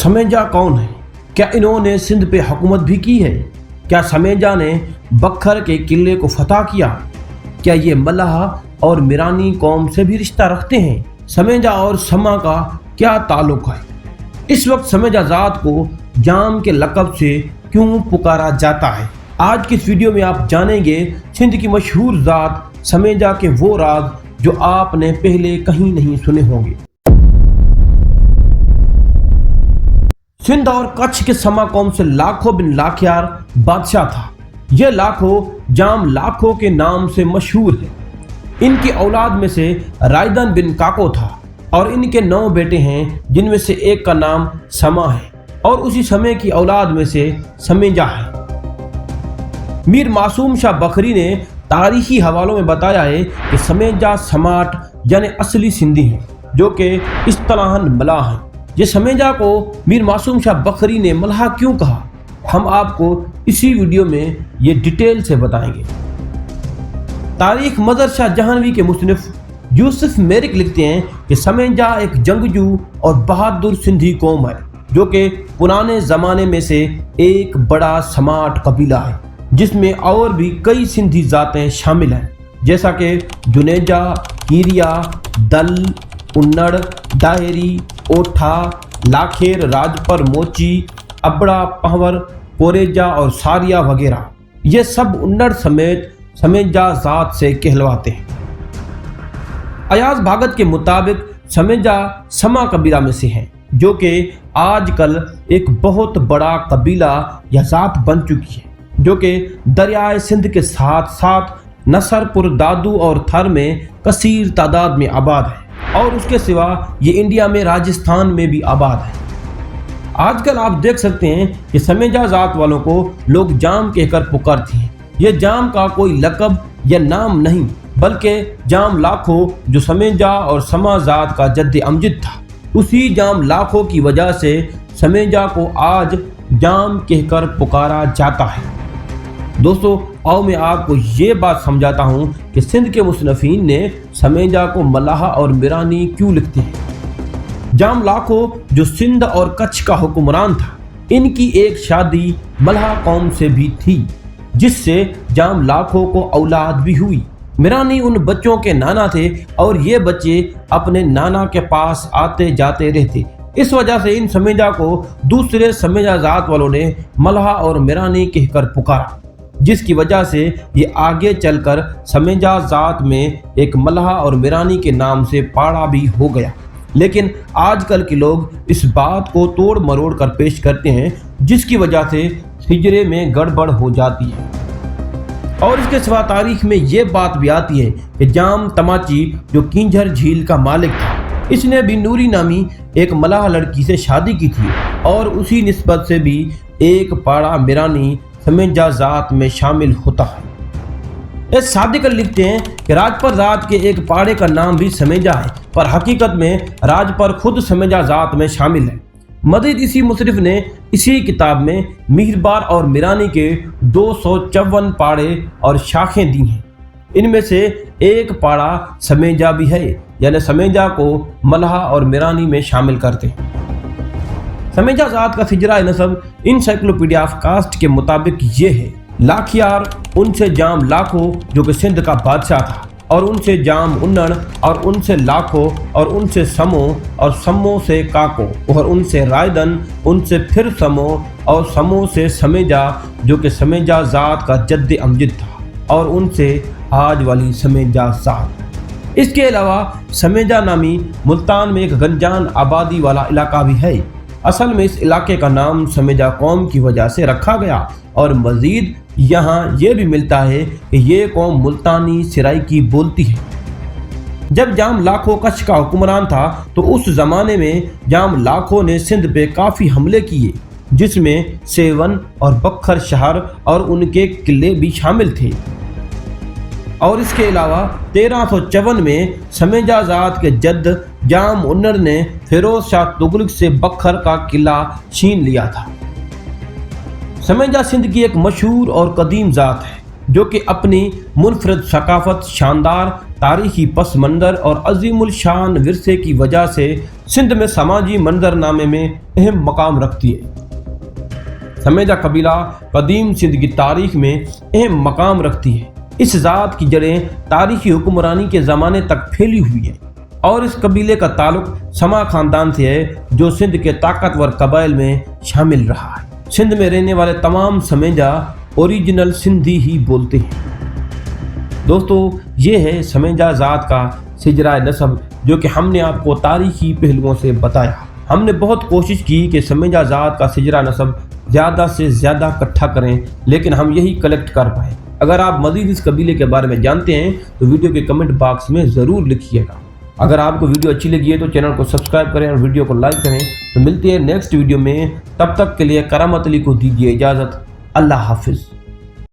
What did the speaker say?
سمیجا کون ہے؟ کیا انہوں نے سندھ پہ حکومت بھی کی ہے؟ کیا سمیجا نے بکھر کے قلعے کو فتح کیا؟ کیا یہ ملح اور میرانی قوم سے بھی رشتہ رکھتے ہیں؟ سمیجا اور سما کا کیا تعلق ہے؟ اس وقت سمیجا ذات کو جام کے لقب سے کیوں پکارا جاتا ہے؟ آج کی اس ویڈیو میں آپ جانیں گے سندھ کی مشہور ذات سمیجا کے وہ راز جو آپ نے پہلے کہیں نہیں سنے ہوں گے۔ سندھ اور کچھ کے سما قوم سے لاکھو بن لاکھیار بادشاہ تھا۔ یہ لاکھو جام لاکھو کے نام سے مشہور ہے۔ ان کی اولاد میں سے رائدن بن کاکو تھا اور ان کے 9 بیٹے ہیں، جن میں سے ایک کا نام سما ہے اور اسی سمے کی اولاد میں سے سمیجا ہے۔ میر معصوم شاہ بکھری نے تاریخی حوالوں میں بتایا ہے کہ سمیجا سماٹ یعنی اصلی سندھی ہیں، جو کہ اصطلاحاً ملح ہیں۔ یہ سمیجا کو میر معصوم شاہ بکھری نے ملح کیوں کہا، ہم آپ کو اسی ویڈیو میں یہ ڈیٹیل سے بتائیں گے۔ تاریخ مظہر شاہ جہانوی کے مصنف یوسف میرک لکھتے ہیں کہ سمیجا ایک جنگجو اور بہادر سندھی قوم ہے، جو کہ پرانے زمانے میں سے ایک بڑا سماٹ قبیلہ ہے، جس میں اور بھی کئی سندھی ذاتیں شامل ہیں، جیسا کہ جنیجا، کیریا، دل، انڑ، ڈاہری، اوٹھا، لاکھیر، راجپر، موچی، ابڑا، پہور، کوریجا اور ساریا وغیرہ۔ یہ سب انڑ سمیت سمیجا ذات سے کہلواتے ہیں۔ ایاز بھاگت کے مطابق سمیجا سما قبیلہ میں سے ہیں، جو کہ آج کل ایک بہت بڑا قبیلہ یا ذات بن چکی ہے، جو کہ دریائے سندھ کے ساتھ ساتھ نصر پور، دادو اور تھر میں کثیر تعداد میں آباد ہے، اور اس کے سوا یہ انڈیا میں راجستھان میں بھی آباد ہے۔ آج کل آپ دیکھ سکتے ہیں کہ سمیجا ذات والوں کو لوگ جام کہہ کر پکارتے ہیں۔ یہ جام کا کوئی لقب یا نام نہیں، بلکہ جام لاکھو جو سمیجا اور سما ذات کا جد امجد تھا، اسی جام لاکھو کی وجہ سے سمیجا کو آج جام کہہ کر پکارا جاتا ہے۔ دوستو، آؤ میں آپ کو یہ بات سمجھاتا ہوں کہ سندھ کے مصنفین نے سمیجا کو ملح اور میرانی کیوں لکھتے ہیں۔ جام لاکھو جو سندھ اور کچھ کا حکمران تھا، ان کی ایک شادی ملح قوم سے بھی تھی، جس سے جام لاکھو کو اولاد بھی ہوئی۔ میرانی ان بچوں کے نانا تھے اور یہ بچے اپنے نانا کے پاس آتے جاتے رہتے۔ اس وجہ سے ان سمیجا کو دوسرے سمیجا ذات والوں نے ملح اور میرانی کہہ کر پکارا، جس کی وجہ سے یہ آگے چل کر سمیجا ذات میں ایک ملح اور میرانی کے نام سے پاڑا بھی ہو گیا۔ لیکن آج کل کے لوگ اس بات کو توڑ مروڑ کر پیش کرتے ہیں، جس کی وجہ سے ہجرے میں گڑبڑ ہو جاتی ہے۔ اور اس کے سوا تاریخ میں یہ بات بھی آتی ہے کہ جام تماچی جو کینجھر جھیل کا مالک تھا، اس نے بھی نوری نامی ایک ملح لڑکی سے شادی کی تھی، اور اسی نسبت سے بھی ایک پاڑا میرانی سمیجا ذات میں شامل ہوتا ہے۔ اس صادق لکھتے ہیں کہ راجپر ذات کے ایک پاڑے کا نام بھی سمیجا ہے، پر حقیقت میں راجپر خود سمیجا ذات میں شامل ہے۔ مزید اسی مصنف نے اسی کتاب میں میربار اور میرانی کے 254 پاڑے اور شاخیں دی ہیں۔ ان میں سے ایک پاڑا سمیجا بھی ہے، یعنی سمیجا کو ملح اور میرانی میں شامل کرتے ہیں۔ سمیجا ذات کا سجرہ نسب انسائکلوپیڈیا آف کاسٹ کے مطابق یہ ہے: لاکھیار، ان سے جام لاکھو جو کہ سندھ کا بادشاہ تھا، اور ان سے جام انڑ، اور ان سے لاکھو، اور ان سے سمو، اور سمو سے کاکو، اور ان سے رائدن، ان سے پھر سمو، اور سمو سے سمیجا جو کہ سمیجا ذات کا جد امجد تھا، اور ان سے آج والی سمیجا ذات۔ اس کے علاوہ سمیجا نامی ملتان میں ایک گنجان آبادی والا علاقہ بھی ہے۔ اصل میں اس علاقے کا نام سمیجا قوم کی وجہ سے رکھا گیا، اور مزید یہاں یہ بھی ملتا ہے کہ یہ قوم ملتانی سرائکی بولتی ہے۔ جب جام لاکھو کچھ کا حکمران تھا تو اس زمانے میں جام لاکھو نے سندھ پہ کافی حملے کیے، جس میں سیون اور بکھر شہر اور ان کے قلعے بھی شامل تھے۔ اور اس کے علاوہ 1354 میں سمیجا ذات کے جد جام انڑ نے فیروز شاہ تغلق سے بکھر کا قلعہ چھین لیا تھا۔ سمیجا سندھ کی ایک مشہور اور قدیم ذات ہے، جو کہ اپنی منفرد ثقافت، شاندار تاریخی پس منظر اور عظیم الشان ورثے کی وجہ سے سندھ میں سماجی منظرنامے میں اہم مقام رکھتی ہے۔ سمیجہ قبیلہ قدیم سندھ کی تاریخ میں اہم مقام رکھتی ہے۔ اس ذات کی جڑیں تاریخی حکمرانی کے زمانے تک پھیلی ہوئی ہیں اور اس قبیلے کا تعلق سما خاندان سے ہے جو سندھ کے طاقتور قبائل میں شامل رہا ہے۔ سندھ میں رہنے والے تمام سمیجہ اوریجنل سندھی ہی بولتے ہیں۔ دوستو، یہ ہے سمیجہ ذات کا سجرہ نسب جو کہ ہم نے آپ کو تاریخی پہلوؤں سے بتایا۔ ہم نے بہت کوشش کی کہ سمیجہ ذات کا سجرہ نسب زیادہ سے زیادہ اکٹھا کریں، لیکن ہم یہی کلیکٹ کر پائے۔ اگر آپ مزید اس قبیلے کے بارے میں جانتے ہیں تو ویڈیو کے کمنٹ باکس میں ضرور لکھیے گا۔ اگر آپ کو ویڈیو اچھی لگی ہے تو چینل کو سبسکرائب کریں اور ویڈیو کو لائک کریں۔ تو ملتے ہیں نیکسٹ ویڈیو میں، تب تک کے لیے کرامت علی کو دیجیے اجازت۔ اللہ حافظ۔